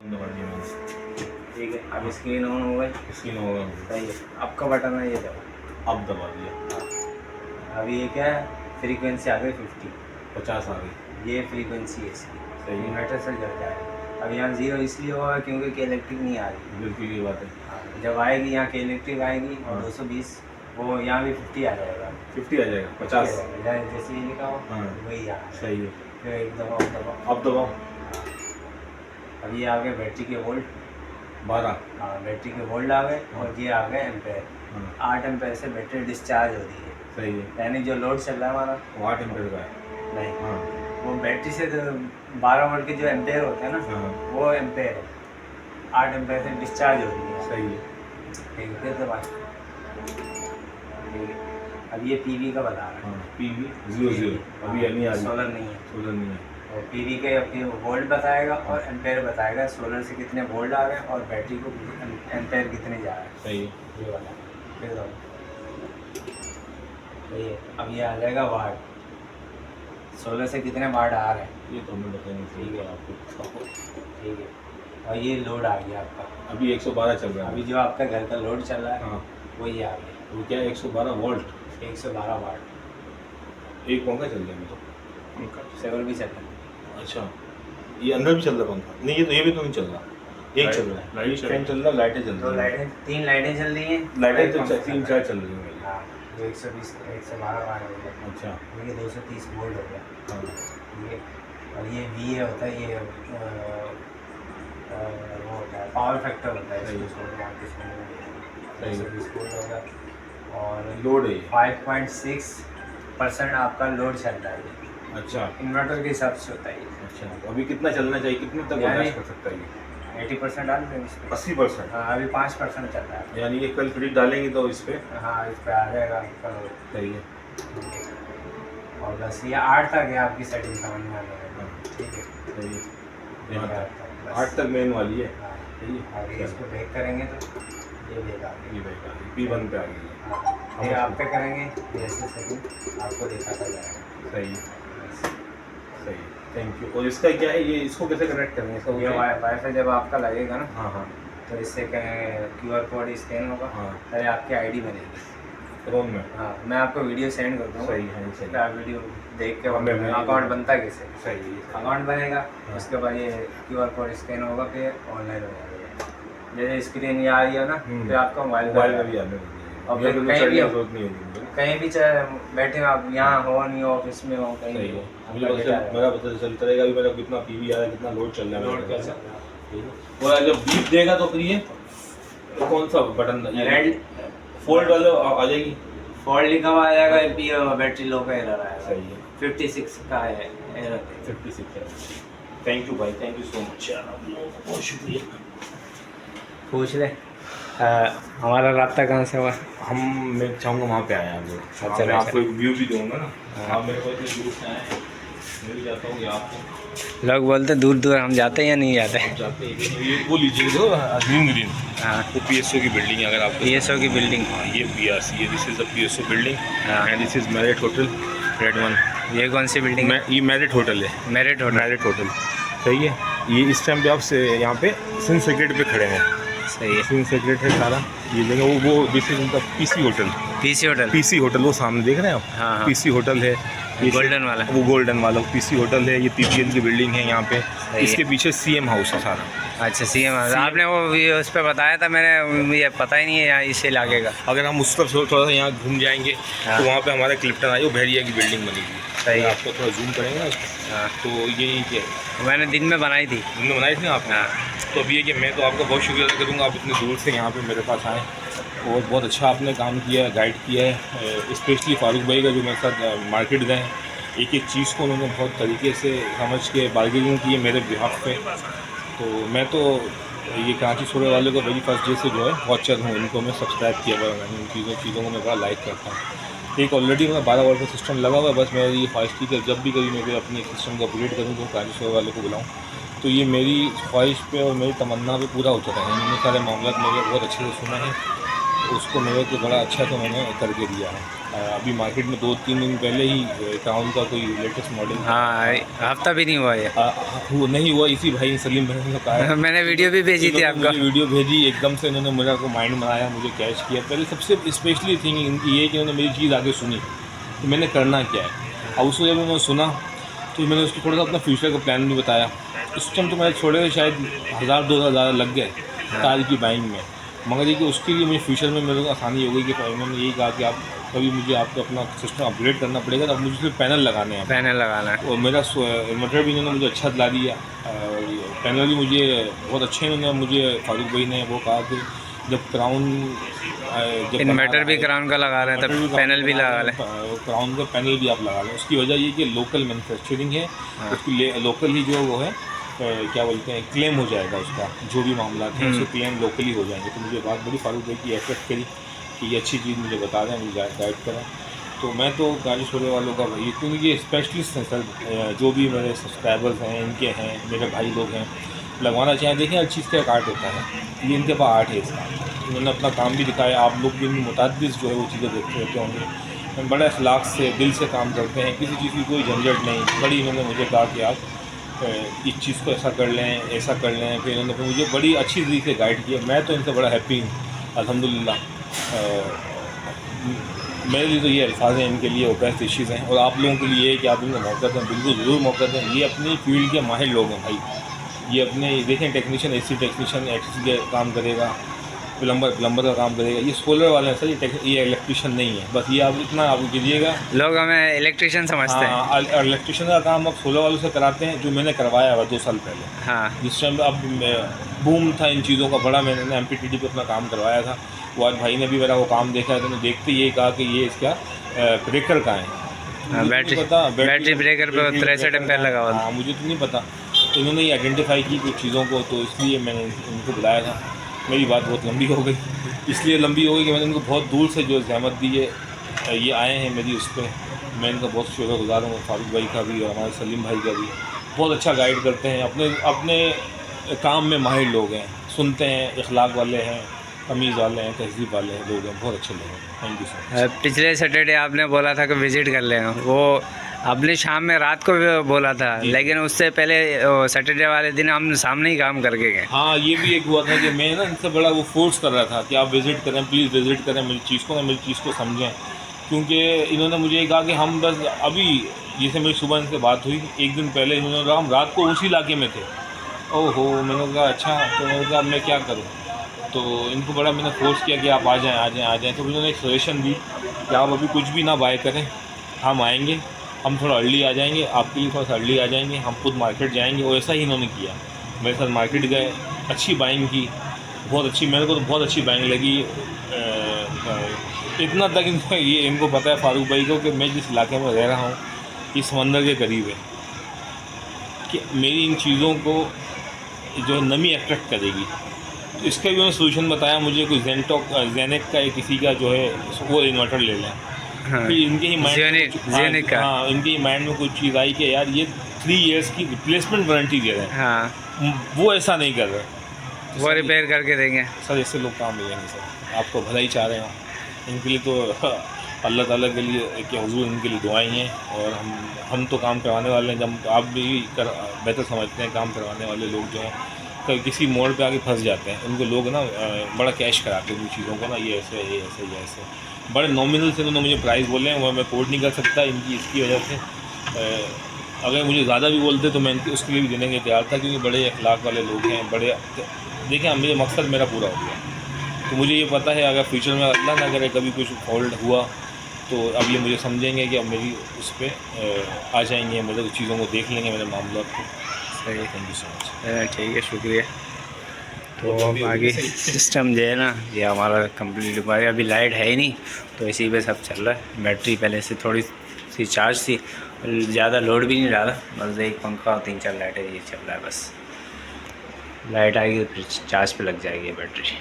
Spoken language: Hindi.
ठीक है, अब स्क्रीन ऑन हो गई। स्क्रीन हो गया। सही है, अब का बटन है ये दबा। अब दबा दिया। हाँ, अभी ये क्या है, फ्रीक्वेंसी आ गई 50 आ गई। ये फ्रीक्वेंसी है इसकी। सही है। इन्वर्टर से जल जाएगा। अब यहाँ 0 इसलिए होगा क्योंकि कि इलेक्ट्रिक नहीं आ रही। बिल्कुल ये बात है। हाँ, जब आएगी यहाँ की इलेक्ट्रिक आएगी और हाँ। 220 वो यहाँ भी 50 आ जाएगा। 50 आ जाएगा। 50 जैसे ये लिखा हो हाँ। वही यहाँ सही है। फिर एक दबाओ। अब दबाओ। अब ये आ गए बैटरी के वोल्ट 12। हाँ, बैटरी के वोल्ट आ गए और ये आ गए एम्पेयर। हाँ। 8 एम्पेयर से बैटरी डिस्चार्ज हो रही है। सही है। यानी जो लोड चल रहा है हमारा वो 8 एम्पीयर का है। नहीं, हाँ। वो बैटरी से 12 वोल्ट के जो एम्पेयर होते हैं ना हाँ। वो एम्पेयर है। 8 एम्पेयर से डिस्चार्ज हो रही है। सही है। ठीक है, फिर दबा। ठीक है, अब ये पीवी का बता रहा है। हाँ। PV 00 अभी नहीं आ रही। सोलर नहीं है। सोलर नहीं है। और पीवी के अपने वोल्ट बताएगा और एम्पेयर बताएगा। सोलर से कितने वोल्ट आ रहे हैं और बैटरी को एम्पेयर कितने जा रहे हैं। सही है। ये वाला फिर दो। ये अब ये आ जाएगा वाट। सोलर से कितने वाट आ रहे हैं ये तो हमें बताएंगे। ठीक है आपको। ठीक है, और ये लोड आ गया आपका। अभी 112 चल रहा है। अभी जो आपका घर का लोड चल रहा है हाँ। वही आ गया। वो क्या है 112 वोल्ट। 112 वाट। एक पंखा चल रहा है तो पंखा। सेवर भी चल रहा है। अच्छा, ये अंदर भी चल रहा है पंखा? नहीं, ये भी तो नहीं चल रहा। एक चल रहा है। लाइट फैन चल रहा है, लाइटें चल रही दो हैं। लाइटें 3 लाइटें चल रही हैं। लाइटें तो पंखा 3-4 चल रही हैं। हाँ, ये 120 112 वाट हो गया। अच्छा। ये 230 वोल्ट हो गया। हाँ। ये और ये वी होता है, ये वो होता है पावर फैक्टर होता है। सही है। इसको छोड़ के आप इसमें सही है। 220 वोल्ट होगा और लोड है। 5.6% आपका लोड चल रहा है। अच्छा। इन्वर्टर के हिसाब से होता है ये। अच्छा, तो अभी कितना चलना चाहिए, कितने तक यानी- बर्दाश्त कर सकता है ये? 80% डाल देंगे इस पे। 80%। हाँ, अभी 5% चल रहा है। यानी ये कल फ्रिज डालेंगे तो इस पे हाँ, इस पे आ जाएगा आपका लोड। सही है। और बस ये 8 तक है आपकी सेटिंग समझ में आ जाएगा। हाँ। ठीक है, सही है। यहाँ तक बस। 8 तक मेन वाली है। हाँ, सही है। आगे इसको बैक करेंगे तो ये बैक आ गई। ये भाई P1 पे आ गई है। हाँ, फिर आप पे करेंगे जैसे सेटिंग आपको दिखाता जाएगा। सही है। सही है। Thank you. और इसका क्या है, ये इसको कैसे कनेक्ट करेंगे? इसका ये वाईफाई जब आपका लगेगा ना हाँ हाँ तो इससे कहें QR कोड स्कैन होगा। हाँ। पहले आपकी आईडी बनेगी। क्रोम में। हाँ, मैं आपको वीडियो सेंड कर दूँगा। सही है। सही फिर आप वीडियो देख के हमें भी- अकाउंट बनता है कैसे। सही है। अकाउंट बनेगा हाँ। उसके बाद ये QR कोड स्कैन होगा फिर ऑनलाइन हो जाएगा। जैसे स्क्रीन ये आ रही है ना फिर आपका मोबाइल में भी आने और फिर कहीं भी जरूरत नहीं होगी। कहीं भी चाहे बैठे हो आप, यहाँ हो नहीं हो ऑफिस में हो कहीं सही भी है। हो, मुझे आपका डेटा मेरा पता चलता रहेगा भी मेरा कितना PV आ रहा है, कितना लोड चल रहा है। लोड मेरे कैसा ठीक है। और जब बीप देगा तो फिर ये कौन सा बटन, ये रेड फोल्ड वाले आ जाएगी? फॉल्ट लिखा हुआ आ जाएगा। ये बैटरी लो का एरर आएगा। सही है। 56 का है एरर। 56 है। थैंक यू भाई, थैंक यू सो मच यार, आप लोगों को बहुत शुक्रिया। पूछ ले हमारा रास्ता कहाँ से हुआ? मैं चाहूँगा वहाँ पे आए आप लोग। अच्छा, मैं आपको एक व्यू भी दूंगा ना। हाँ। आप मेरे को इतने दूर से आए हैं, मैं भी चाहता हूँ कि आपको लोग बोलते दूर दूर हम जाते हैं या नहीं जाते। आप जाते हैं ये वो लीजिए जो ग्रीन हाँ, वो PSO की बिल्डिंग है। अगर आपको PSO की बिल्डिंग। हाँ, ये PRC है। This is the PSO building हाँ। And this is Marriott hotel red one. ये कौन सी बिल्डिंग है? ये मैरिट होटल है। Marriott hotel. मैरिट होटल सही है। ये इस टाइम पे आप यहाँ पे सिंध सेक्रेट पे खड़े हैं। सही है। सिंध सेक्रेट है सारा ये जगह। वो दिस इज उनका PC hotel. PC hotel. PC hotel वो सामने देख रहे हैं आप? हाँ, हाँ। PC होटल है। ये गोल्डन वाला। वो गोल्डन वाला PC होटल है। ये PPL की बिल्डिंग है यहाँ पे। है। इसके पीछे CM हाउस है सारा। अच्छा, CM आपने वो उस पर बताया था, मैंने मुझे पता ही नहीं है यहाँ इस इलाके का। अगर हम उस तरफ थोड़ा सा यहाँ घूम जाएंगे हाँ। तो वहाँ पे हमारा क्लिप्टन आई वो भेड़िया की बिल्डिंग बनेगी। सही है। आपको थोड़ा जूम करेंगे ना उसको, हाँ, तो ये क्या मैंने दिन में बनाई थी। हमने बनाई थी ना आपने। हाँ। तो अभी ये कि मैं तो आपका बहुत शुक्रिया अदा करूँगा, आप इतने दूर से यहाँ पे मेरे पास आए और बहुत अच्छा आपने काम किया है, गाइड किया है। स्पेशली फारूक भाई का जो मेरे साथ मार्केट गए, एक एक चीज़ को उन्होंने बहुत तरीके से समझ के बार्गेनिंग की है मेरे बिहाफ पे। तो मैं तो ये कराची छोड़ने वाले को वेरी फर्स्ट डे से जो है वॉचर हूँ, इनको मैं सब्सक्राइब किया हुआ मैंने, उन चीज़ों को मैं बड़ा लाइक करता हूँ। एक ऑलरेडी मैं 12 वोल्ट का सिस्टम लगा हुआ है, बस मेरी ये ख्वाहिश थी कि जब भी कभी मैं अपने सिस्टम को अपग्रेड करूँ तो कराची छोड़ने वाले को बुलाऊँ। तो ये मेरी ख्वाहिश पे और मेरी तमन्ना पे पूरा उतरा है। इन्होंने सारे मामला मेरे बहुत अच्छे से सुना है, उसको मेरे को बड़ा अच्छा तो मैंने करके दिया है। अभी मार्केट में 2-3 दिन पहले ही क्राउन का कोई लेटेस्ट मॉडल, हाँ हफ्ता भी नहीं हुआ ये, वो नहीं हुआ। इसी भाई सलीम भाई ने कहा मैंने वीडियो भी भेजी थी आपको, मुझे वीडियो भेजी, एकदम से इन्होंने मेरा को माइंड बनाया, मुझे कैच किया। पहले सबसे स्पेशली थिंग इनकी ये कि उन्होंने मेरी चीज़ आगे सुनी कि मैंने करना क्या है। अब उसको जब उन्होंने सुना तो मैंने उसको थोड़ा सा अपना फ्यूचर का प्लान भी बताया। उस टाइम तो मैंने छोड़े शायद 1000-2000 ज़्यादा लग गए कार की बाइंग में, मगर ये कि उसके लिए मुझे फ्यूचर में मेरे को आसानी हो गई कि उन्होंने यही कहा कि आप कभी मुझे आपको अपना सिस्टम अपग्रेड करना पड़ेगा, तो अब मुझे सिर्फ पैनल लगाने हैं, पैनल लगाना है। और मेरा इन्वर्टर भी इन्होंने मुझे अच्छा दिला दिया, पैनल भी मुझे बहुत अच्छे इन्होंने मुझे फारूक भाई ने वो कहा कि जब क्राउन इन्वर्टर भी क्राउन का लगा रहे हैं तब पैनल भी लगा लें, क्राउन का पैनल भी आप लगा लें। उसकी वजह ये कि लोकल मैन्युफैक्चरिंग है, उसकी लोकल ही जो वो है क्या बोलते हैं क्लेम हो जाएगा उसका, जो भी मामला थे उसके क्लेम लोकली हो जाएंगे। तो मुझे बात बड़ी फारूक भाई की एफर्ट करी कि ये अच्छी चीज़ मुझे बता दें, मुझे गाइड करें। तो मैं तो गाड़ी छोड़ने वालों का भाई, क्योंकि ये स्पेशलिस्ट हैं सर, जो भी मेरे सब्सक्राइबर्स हैं इनके हैं, मेरे भाई लोग हैं, लगवाना चाहें। देखिए हर चीज़ का एक आर्ट होता है, ये इनके पास आर्ट है इसका, इन्होंने अपना काम भी दिखाया। आप लोग भी मुतादिस जो है वो चीज़ें देखते रहते होंगे, बड़े अखलाक से दिल से काम करते हैं, किसी चीज़ की कोई झंझट नहीं। बड़ी इन्होंने मुझे कहा कि आप इस चीज़ को ऐसा कर लें, ऐसा कर लें, फिर इन्होंने मुझे बड़ी अच्छी तरीके से गाइड किया। मैं तो इनसे बड़ा हैप्पी हूँ अल्हम्दुलिल्लाह। मेरे लिए तो ये अल्फाज हैं इनके लिए, वो बेस्ट इश्यूज़ हैं। और आप लोगों के लिए ये कि आप इनको मौका दें, बिल्कुल ज़रूर मौका दें। ये अपनी फील्ड के माहिर लोग हैं भाई, ये अपने देखें टेक्नीशियन, एसी टेक्नीशियन एसी के काम करेगा, प्लम्बर का काम करेगा, ये सोलर वाले हैं सर, ये इलेक्ट्रिशियन नहीं है। बस ये आप इतना आप कीजिएगा, लोग हमें इलेक्ट्रिशियन समझते हैं। हाँ, इलेक्ट्रिशियन का काम आप सोलर वालों से कराते हैं, जो मैंने करवाया हुआ 2 साल पहले। हाँ, जिस टाइम अब बूम था इन चीज़ों का बड़ा, मैंने MPTD पे अपना काम करवाया था। वो आज भाई ने भी मेरा वो काम देखा है, तो देखते ये कहा कि ये इसका ब्रेकर का है, बैटरी ब्रेकर पे 63 एम्पीयर लगा हुआ। हाँ, मुझे तो नहीं पता। तो इन्होंने ये आइडेंटिफाई की कुछ चीज़ों को, तो इसलिए मैंने इनको बुलाया था। मेरी बात बहुत लंबी हो गई, इसलिए लंबी हो गई कि मैंने इनको बहुत दूर से जो जहमत दी है, ये आए हैं मेरी उस पर, मैं इनका बहुत शुक्रगुज़ार हूँ, फारूक भाई का भी और हमारे सलीम भाई का भी। बहुत अच्छा गाइड करते हैं, अपने काम में माहिर लोग हैं, सुनते हैं, इखलाक वाले हैं, तमीज़ वाले हैं, तहज़ीब वाले हैं लोग हैं, बहुत अच्छे लोग हैं। Thank you so much. पिछले सैटरडे आपने बोला था कि विज़िट कर लेना, वो आपने शाम में रात को भी बोला था, लेकिन उससे पहले सैटरडे वाले दिन हम सामने ही काम करके गए। हाँ, ये भी एक हुआ था कि मैं ना इनसे बड़ा वो फोर्स कर रहा था कि आप विज़िट करें, प्लीज़ विज़िट करें, मेरी चीज़ को समझें। क्योंकि इन्होंने मुझे ये कहा कि हम बस अभी, जैसे मेरी सुबह इनसे बात हुई, एक दिन पहले इन्होंने कहा हम रात को उसी इलाके में थे। ओहो, मैंने कहा अच्छा, तो मैंने कहा मैं क्या करूँ। तो इनको बड़ा मैंने फोर्स किया कि आप आ जाएँ। तो उन्होंने एक सजेशन दी कि आप अभी कुछ भी ना बाय करें, हम आएँगे, हम थोड़ा अर्ली आ जाएंगे, आपके लिए थोड़ा सा अर्ली आ जाएंगे, हम खुद मार्केट जाएंगे। और ऐसा ही इन्होंने किया, मेरे साथ मार्केट गए, अच्छी बाइंग की, बहुत अच्छी, मेरे को तो बहुत अच्छी बाइंग लगी। इतना तक इनको पता है फारूक भाई को कि मैं जिस इलाके में रह रहा हूँ, इस समंदर के करीब है, कि मेरी इन चीज़ों को जो नमी अट्रैक्ट करेगी। तो इसका भी उन्होंने सोल्यूशन बताया मुझे, कोई जेनेक का या किसी का जो है वो इन्वर्टर ले लें। हाँ, इनके ही माइंड हाँ, इनके ही माइंड में कुछ चीज़ आई कि यार ये 3 इयर्स की रिप्लेसमेंट वारंटी दे रहे हैं। हाँ, वो ऐसा नहीं कर रहे, तो वो रिपेयर करके देंगे सर। ऐसे लोग काम मिलेंगे सर, आपको भला ही चाह रहे हो। इनके लिए तो अल्लाह ताला के लिए कि हुजूर इनके लिए दुआएं हैं। और हम तो काम करवाने वाले हैं, जब आप भी बेहतर समझते हैं, काम करवाने वाले लोग जो हैं तो किसी मोड़ पे आके फंस जाते हैं। उनको लोग ना बड़ा कैश कराते हैं उन चीज़ों को ना, ये ऐसे ये ऐसे ये ऐसे, बड़े नॉमिनल से उन्होंने मुझे प्राइस बोले हैं, वो मैं कोट नहीं कर सकता इनकी इसकी वजह से। अगर मुझे ज़्यादा भी बोलते तो मैं इनके उसके लिए भी देने के तैयार था, क्योंकि बड़े अखलाक वाले लोग हैं, बड़े देखिए मुझे मकसद मेरा पूरा हो गया। तो मुझे ये पता है अगर फ्यूचर में अल्लाह ना करे कभी कुछ फॉल्ट हुआ, तो अब ये मुझे समझेंगे कि अब मेरी उस पर आ जाएंगे, मेरे चीज़ों को देख लेंगे, मेरे मामलों को। सही, थैंक यू सो मच। ठीक है, शुक्रिया। तो आगे सिस्टम जो है ना, ये हमारा कंप्लीट हुआ है। अभी लाइट है ही नहीं, तो इसी पे सब चल रहा है। बैटरी पहले से थोड़ी सी चार्ज थी, ज़्यादा लोड भी नहीं डाला, बस एक पंखा और 3-4 लाइटें, ये चल रहा है बस। लाइट आएगी तो फिर चार्ज पे लग जाएगी बैटरी।